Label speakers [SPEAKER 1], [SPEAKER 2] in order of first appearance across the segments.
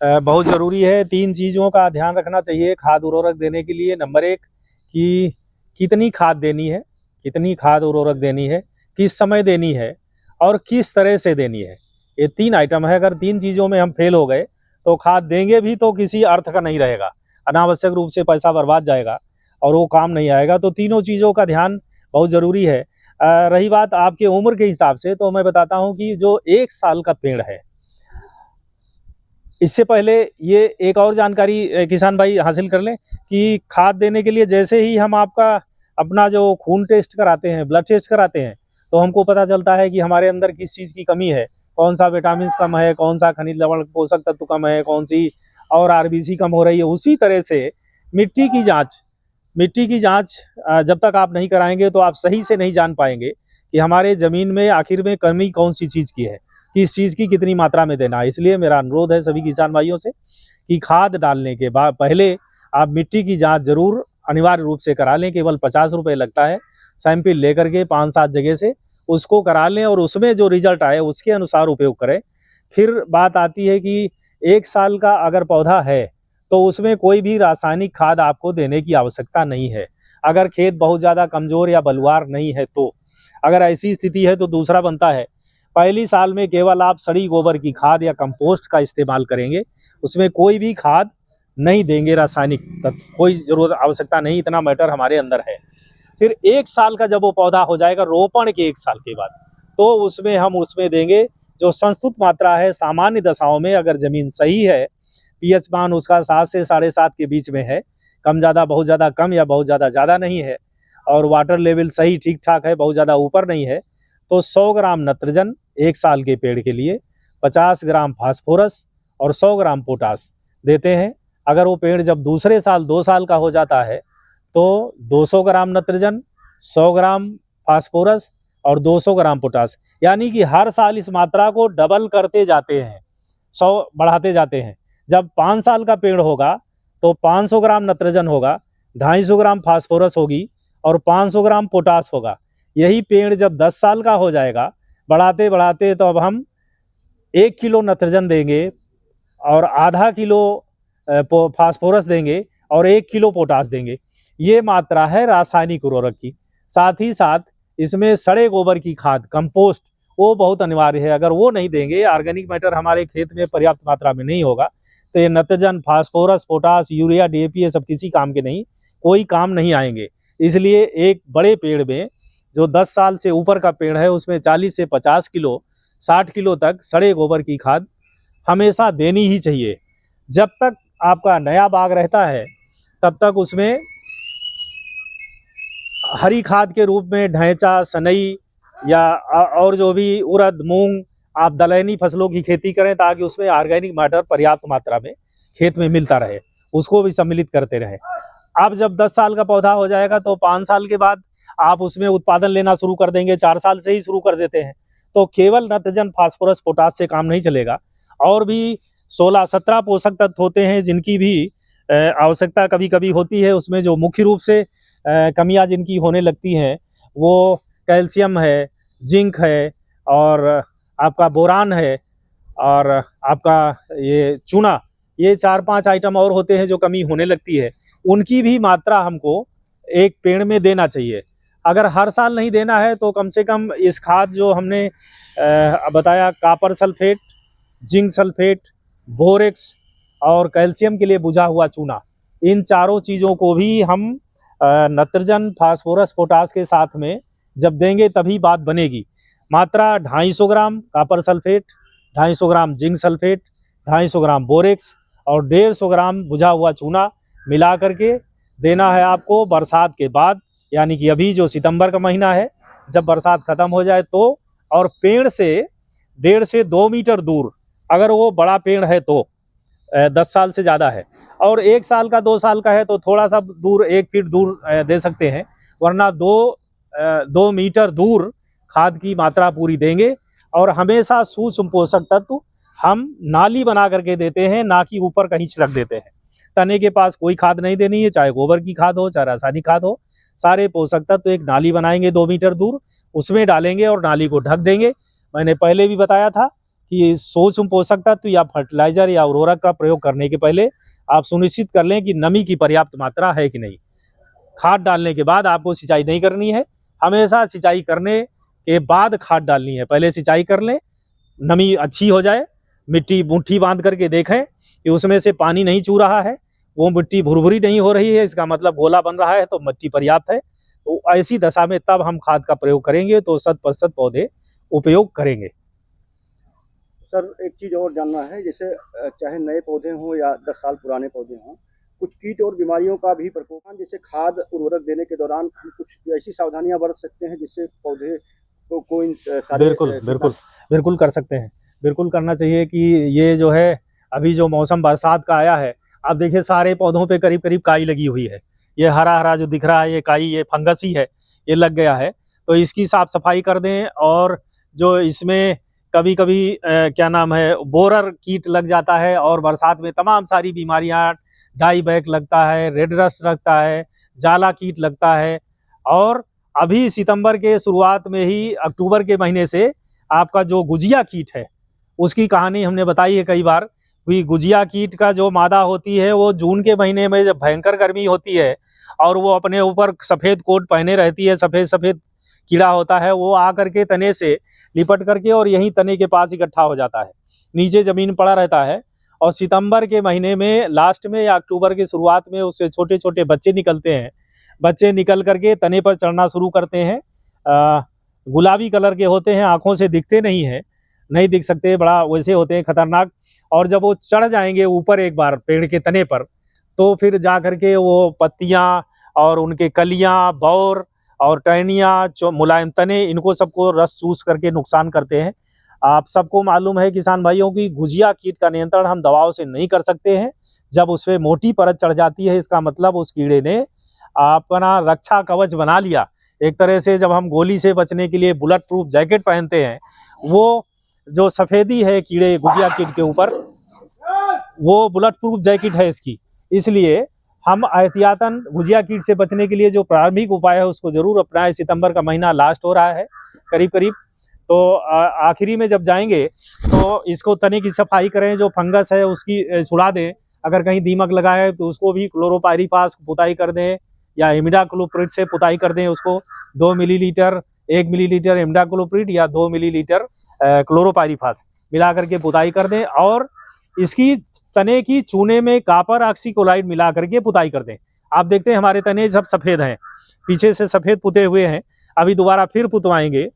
[SPEAKER 1] बहुत ज़रूरी है। 3 चीज़ों का ध्यान रखना चाहिए खाद उर्वरक देने के लिए। नंबर 1 कि कितनी खाद देनी है, कितनी खाद उर्वरक देनी है, किस समय देनी है और किस तरह से देनी है। ये 3 आइटम है। अगर 3 चीज़ों में हम फेल हो गए तो खाद देंगे भी तो किसी अर्थ का नहीं रहेगा, अनावश्यक रूप से पैसा बर्बाद जाएगा और वो काम नहीं आएगा। तो तीनों चीज़ों का ध्यान बहुत ज़रूरी है। रही बात आपके उम्र के हिसाब से, तो मैं बताता हूँ कि जो 1 साल का पेड़ है, इससे पहले ये एक और जानकारी किसान भाई हासिल कर लें कि खाद देने के लिए जैसे ही हम आपका अपना जो खून टेस्ट कराते हैं, ब्लड टेस्ट कराते हैं, तो हमको पता चलता है कि हमारे अंदर किस चीज़ की कमी है, कौन सा विटामिन कम है, कौन सा खनिज लवण पोषक तत्व कम है, कौन सी और आरबीसी कम हो रही है। उसी तरह से मिट्टी की जाँच, मिट्टी की जाँच जब तक आप नहीं कराएंगे तो आप सही से नहीं जान पाएंगे कि हमारे ज़मीन में आखिर में कमी कौन सी चीज़ की है, किस चीज़ की कितनी मात्रा में देना है। इसलिए मेरा अनुरोध है सभी किसान भाइयों से कि खाद डालने के बाद पहले आप मिट्टी की जांच जरूर अनिवार्य रूप से करा लें। केवल 50 रुपये लगता है, सैंपल लेकर के 5-7 जगह से उसको करा लें और उसमें जो रिजल्ट आए उसके अनुसार उपयोग करें। फिर बात आती है कि 1 साल का अगर पौधा है तो उसमें कोई भी रासायनिक खाद आपको देने की आवश्यकता नहीं है, अगर खेत बहुत ज़्यादा कमज़ोर या बलुआर नहीं है तो। अगर ऐसी स्थिति है तो दूसरा बनता है, पहली साल में केवल आप सड़ी गोबर की खाद या कंपोस्ट का इस्तेमाल करेंगे, उसमें कोई भी खाद नहीं देंगे, रासायनिक तत्व कोई ज़रूरत आवश्यकता नहीं, इतना मैटर हमारे अंदर है। फिर 1 साल का जब वो पौधा हो जाएगा, रोपण के 1 साल के बाद, तो उसमें हम उसमें देंगे जो संस्तुत मात्रा है। सामान्य दशाओं में अगर ज़मीन सही है, पीएच मान उसका 7 से 7.5 के बीच में है, कम ज़्यादा बहुत ज़्यादा कम या बहुत ज़्यादा नहीं है, और वाटर लेवल सही ठीक ठाक है, बहुत ज़्यादा ऊपर नहीं है, तो 100 ग्राम नत्रजन 1 साल के पेड़ के लिए, 50 ग्राम फास्फोरस और 100 ग्राम पोटास देते हैं। अगर वो पेड़ जब दूसरे साल 2 साल का हो जाता है तो 200 ग्राम नत्रजन, 100 ग्राम फास्फोरस और 200 ग्राम पोटास, यानी कि हर साल इस मात्रा को डबल करते जाते हैं, 100 बढ़ाते जाते हैं। जब 5 साल का पेड़ होगा तो 500 ग्राम नत्रजन होगा, 250 ग्राम फास्फोरस होगी और 500 ग्राम पोटास होगा। यही पेड़ जब 10 साल का हो जाएगा, बढ़ाते बढ़ाते, तो अब हम 1 किलो नत्रजन देंगे और आधा किलो फास्फोरस देंगे और 1 किलो पोटास देंगे। ये मात्रा है रासायनिक उर्वरक की। साथ ही साथ इसमें सड़े गोबर की खाद, कंपोस्ट, वो बहुत अनिवार्य है। अगर वो नहीं देंगे, ऑर्गेनिक मैटर हमारे खेत में पर्याप्त मात्रा में नहीं होगा, तो ये नत्रजन, फास्फोरस, पोटास, यूरिया, डीएपी ये सब किसी काम के नहीं, कोई काम नहीं आएंगे। इसलिए एक बड़े पेड़ में, जो 10 साल से ऊपर का पेड़ है, उसमें 40 से 50 किलो, 60 किलो तक सड़े गोबर की खाद हमेशा देनी ही चाहिए। जब तक आपका नया बाग रहता है तब तक उसमें हरी खाद के रूप में ढैंचा, सनई या और जो भी उड़द, मूंग, आप दलहनी फसलों की खेती करें ताकि उसमें ऑर्गेनिक मैटर पर्याप्त मात्रा में खेत में मिलता रहे, उसको भी सम्मिलित करते रहें। अब जब 10 साल का पौधा हो जाएगा तो 5 साल के बाद आप उसमें उत्पादन लेना शुरू कर देंगे, 4 साल से ही शुरू कर देते हैं। तो केवल नत्रजन, फास्फोरस, पोटास से काम नहीं चलेगा, और भी 16-17 पोषक तत्व होते हैं जिनकी भी आवश्यकता कभी कभी होती है। उसमें जो मुख्य रूप से कमियां जिनकी होने लगती हैं वो कैल्शियम है, जिंक है, और आपका बोरान है, और आपका ये चूना, ये 4-5 आइटम और होते हैं जो कमी होने लगती है। उनकी भी मात्रा हमको एक पेड़ में देना चाहिए। अगर हर साल नहीं देना है तो कम से कम इस खाद जो हमने बताया, copper sulphate, zinc sulphate, borax और कैल्शियम के लिए बुझा हुआ चूना, इन चारों चीज़ों को भी हम नत्रजन, फास्फोरस, पोटास के साथ में जब देंगे तभी बात बनेगी। मात्रा 250 gram copper sulphate, 250 gram zinc sulphate, 250 gram borax और 150 ग्राम बुझा हुआ चूना मिला करके देना है आपको बरसात के बाद, यानी कि अभी जो सितंबर का महीना है, जब बरसात ख़त्म हो जाए तो। और पेड़ से 1.5 से 2 मीटर दूर, अगर वो बड़ा पेड़ है तो 10 साल से ज़्यादा है, और 1 साल का 2 साल का है तो थोड़ा सा दूर, 1 फीट दूर दे सकते हैं, वरना 2 मीटर दूर खाद की मात्रा पूरी देंगे। और हमेशा सूक्ष्म पोषक तत्व हम नाली बना करके देते हैं, ना कि ऊपर कहीं छिड़क देते हैं। तने के पास कोई खाद नहीं देनी है, चाहे गोबर की खाद हो, चाहे रासायनिक खाद हो, सारे पोषक तत्व एक नाली बनाएंगे 2 मीटर दूर, उसमें डालेंगे और नाली को ढक देंगे। मैंने पहले भी बताया था कि सूक्ष्म पोषक तत्व या फर्टिलाइजर या उर्वरक का प्रयोग करने के पहले आप सुनिश्चित कर लें कि नमी की पर्याप्त मात्रा है कि नहीं। खाद डालने के बाद आपको सिंचाई नहीं करनी है, हमेशा सिंचाई करने के बाद खाद डालनी है। पहले सिंचाई कर लें, नमी अच्छी हो जाए, मिट्टी मुट्ठी बांध करके देखें कि उसमें से पानी नहीं चू रहा है, वो मिट्टी भुरभुरी नहीं हो रही है, इसका मतलब गोला बन रहा है, तो मिट्टी पर्याप्त है। तो ऐसी दशा में तब हम खाद का प्रयोग करेंगे तो 100% पौधे उपयोग करेंगे।
[SPEAKER 2] सर एक चीज़ और जानना है, जैसे चाहे नए पौधे हों या 10 साल पुराने पौधे हों, कुछ कीट और बीमारियों का भी प्रकोप है, जैसे खाद उर्वरक देने के दौरान हम कुछ ऐसी सावधानियां बरत सकते हैं जिससे पौधे को इन सारे
[SPEAKER 1] बिल्कुल कर सकते हैं, बिल्कुल करना चाहिए। कि ये जो है अभी जो मौसम बरसात का आया है, आप देखिए सारे पौधों पे करीब करीब काई लगी हुई है। ये हरा हरा जो दिख रहा है ये काई, ये फंगस ही है, ये लग गया है। तो इसकी साफ सफाई कर दें। और जो इसमें कभी कभी क्या नाम है, बोरर कीट लग जाता है और बरसात में तमाम सारी बीमारियां, डाई बैक लगता है, रेड रस्ट लगता है, जाला कीट लगता है। और अभी सितंबर के शुरुआत में ही अक्टूबर के महीने से आपका जो गुजिया कीट है उसकी कहानी हमने बताई है कई बार। कि गुजिया कीट का जो मादा होती है वो जून के महीने में जब भयंकर गर्मी होती है और वो अपने ऊपर सफ़ेद कोट पहने रहती है, सफ़ेद सफ़ेद कीड़ा होता है, वो आकर के तने से लिपट करके और यहीं तने के पास इकट्ठा हो जाता है, नीचे ज़मीन पड़ा रहता है। और सितंबर के महीने में लास्ट में या अक्टूबर की शुरुआत में उससे छोटे छोटे बच्चे निकलते हैं। बच्चे निकल करके तने पर चढ़ना शुरू करते हैं। गुलाबी कलर के होते हैं, आँखों से दिखते नहीं हैं, नहीं दिख सकते, बड़ा वैसे होते हैं खतरनाक। और जब वो चढ़ जाएंगे ऊपर एक बार पेड़ के तने पर, तो फिर जा करके वो पत्तियाँ और उनके कलियाँ, बौर और टहनियाँ, मुलायम तने, इनको सबको रस चूस करके नुकसान करते हैं। आप सबको मालूम है किसान भाइयों की गुजिया कीट का नियंत्रण हम दवाओं से नहीं कर सकते हैं। जब उस पर मोटी परत चढ़ जाती है, इसका मतलब उस कीड़े ने अपना रक्षा कवच बना लिया एक तरह से। जब हम गोली से बचने के लिए बुलेट प्रूफ जैकेट पहनते हैं, वो जो सफ़ेदी है कीड़े गुजिया कीट के ऊपर, वो बुलेट प्रूफ जैकेट है इसकी। इसलिए हम एहतियातन गुजिया कीट से बचने के लिए जो प्रारंभिक उपाय है उसको जरूर अपनाएं। सितंबर का महीना लास्ट हो रहा है करीब करीब, तो आखिरी में जब जाएंगे तो इसको तने की सफाई करें, जो फंगस है उसकी छुड़ा दें। अगर कहीं दीमक लगा है तो उसको भी क्लोरोपाइरीफास पुताई कर दें या इमिडाक्लोप्रिड से पुताई कर दें उसको। 2 मिलीलीटर 1 मिलीलीटर इमिडाक्लोप्रिड या 2 मिलीलीटर क्लोरोपाइरीफास मिला करके पुताई कर दें। और इसकी तने की चूने में कॉपर ऑक्सीक्लोराइड मिला करके पुताई कर दें। आप देखते हैं हमारे तने सब सफ़ेद हैं, पीछे से सफ़ेद पुते हुए हैं, अभी दोबारा फिर पुतवाएंगे।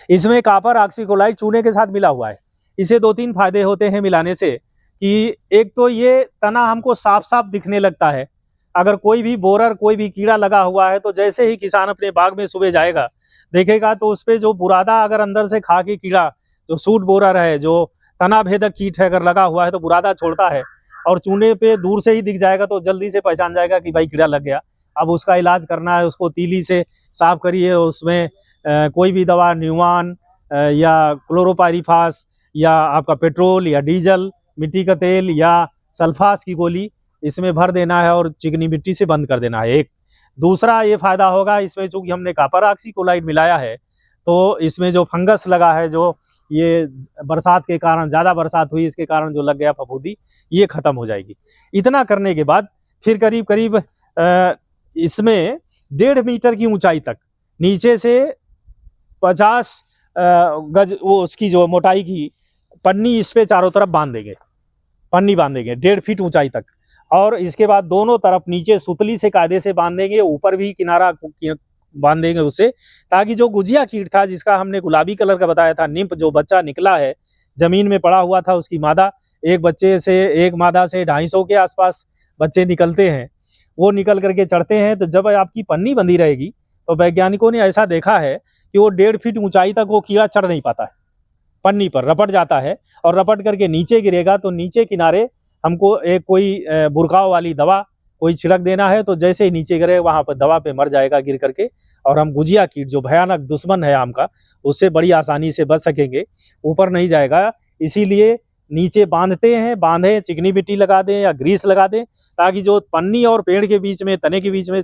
[SPEAKER 1] इसमें कॉपर ऑक्सीक्लोराइड चूने के साथ मिला हुआ है। इसे 2-3 फायदे होते हैं मिलाने से। कि एक तो ये तना हमको साफ साफ दिखने लगता है। अगर कोई भी बोरर, कोई भी कीड़ा लगा हुआ है तो जैसे ही किसान अपने बाग में सुबह जाएगा देखेगा तो उस पर जो बुरादा अगर अंदर से खा के कीड़ा, जो सूट बोरर है, जो तना भेदक कीट है, अगर लगा हुआ है तो बुरादा छोड़ता है और चूने पे दूर से ही दिख जाएगा तो जल्दी से पहचान जाएगा कि भाई कीड़ा लग गया। अब उसका इलाज करना है, उसको तीली से साफ करिए, उसमें कोई भी दवा, न्यूमान या क्लोरोपाइरीफास या आपका पेट्रोल या डीजल, मिट्टी का तेल या सल्फास की गोली इसमें भर देना है और चिकनी मिट्टी से बंद कर देना है। एक दूसरा ये फायदा होगा, इसमें चूंकि हमने कॉपर ऑक्सीक्लोराइड मिलाया है तो इसमें जो फंगस लगा है, जो ये बरसात के कारण, ज़्यादा बरसात हुई इसके कारण जो लग गया फफूंदी, ये खत्म हो जाएगी। इतना करने के बाद फिर करीब करीब इसमें 1.5 मीटर की ऊंचाई तक नीचे से 50 गज वो उसकी जो मोटाई की पन्नी इस पे चारों तरफ बांध देंगे, पन्नी बांधेंगे 1.5 फीट ऊंचाई तक। और इसके बाद दोनों तरफ नीचे सुतली से कायदे से बांध देंगे, ऊपर भी किनारा बांध देंगे उससे, ताकि जो गुजिया कीट था जिसका हमने गुलाबी कलर का बताया था, निम्फ, जो बच्चा निकला है जमीन में पड़ा हुआ था, उसकी मादा, एक बच्चे से, एक मादा से 250 के आसपास बच्चे निकलते हैं। वो निकल करके चढ़ते हैं तो जब आपकी पन्नी बंधी रहेगी तो वैज्ञानिकों ने ऐसा देखा है कि वो 1.5 फीट ऊंचाई तक वो कीड़ा चढ़ नहीं पाता है, पन्नी पर रपट जाता है और रपट करके नीचे गिरेगा। तो नीचे किनारे हमको एक कोई बुरखाव वाली दवा कोई छिड़क देना है, तो जैसे ही नीचे गिरे वहाँ पर दवा पे मर जाएगा गिर करके, और हम गुजिया कीट जो भयानक दुश्मन है आम का, उससे बड़ी आसानी से बच सकेंगे, ऊपर नहीं जाएगा। इसीलिए नीचे बांधते हैं, बांधे चिकनी मिट्टी लगा दें या ग्रीस लगा दें, ताकि जो पन्नी और पेड़ के बीच में, तने के बीच में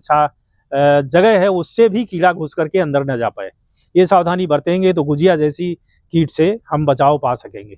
[SPEAKER 1] जगह है उससे भी कीड़ा घुस करके अंदर न जा पाए। ये सावधानी बरतेंगे तो गुजिया जैसी कीट से हम बचाव पा सकेंगे।